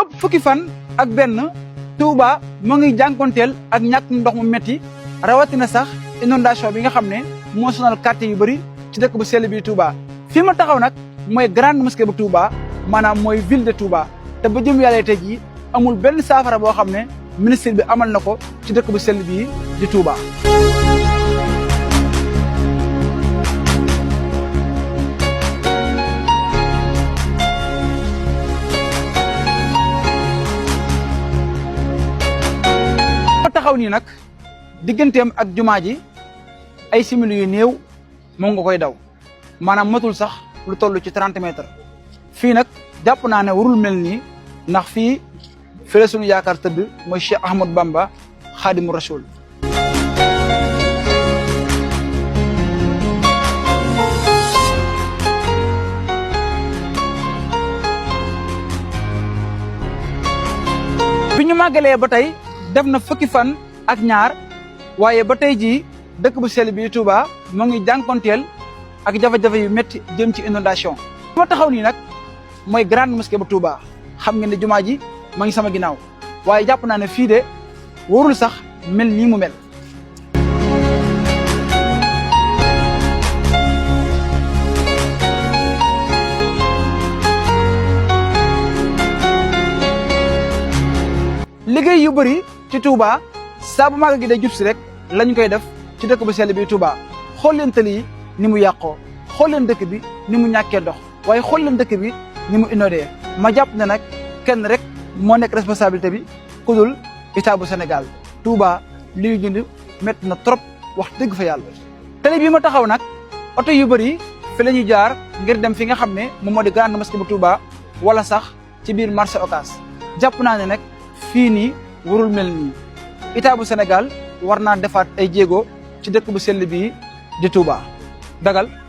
lu fukki fan ak benn Touba mo ngi jànkonteel ak ñàkk ndox mu metti rawatina sax inondation bi nga xam ne moo sonal quartier yu bëri ci dëkk bu sell bi Touba. fii ma taxaw nag mooy grande mosquée bu Touba maanaam mooy ville de Touba te ba jëm yàlla tey jii amul benn saafara boo xam ne ministre bi amal na ko ci dëkk bu sell bii di Touba. taxaw nii nag digganteem ak jumaa ji ay simili yu néew moom nga koy daw maanaam matul sax lu toll ci 30 mètres fii nag jàpp naa ne warul mel nii ndax fii la sunu yaakaar tëdd mooy Cheikh Ahmadou Bamba Xaadimu Rasul. bi ñu màggalee ba tey def na fukki fan ak ñaar waaye ba tey jii dëkk bu sell bi Touba moo ngi jànkonteel ak jafe-jafe yu métti jëm ci inondation. fi ma taxaw nii nag mooy grande mosquée bu Touba xam ngeen ne jumaa ji ma ngi sama ginnaaw waaye jàpp naa ne fii de warul sax mel nii mu mel. liggéey yu bëri ci Touba saa bu màggal gi day jub si rek lañ koy def ci dëkk bu sell bi Touba xool leen tali yi ni mu yàqoo xool leen dëkk bi ni mu ñàkkee dox waaye xool leen dëkk bi ni mu inondé ma jàpp ne nag kenn rek moo nekk responsabilité bi ku dul état bu Sénégal. Touba li ñu dund métti na trop wax dëgg fa yàlla. tali bii ma taxaw nag oto yu bëri fi la ñuy jaar ngir dem fi nga xam ne moom moo di grande mosquée bu Touba wala sax ci biir marché Ocass jàpp naa ne nag fii nii warul mel nii état bu Sénégal war naa defaat ay jéego ci dëkk bu sell bii di Touba. Dagal.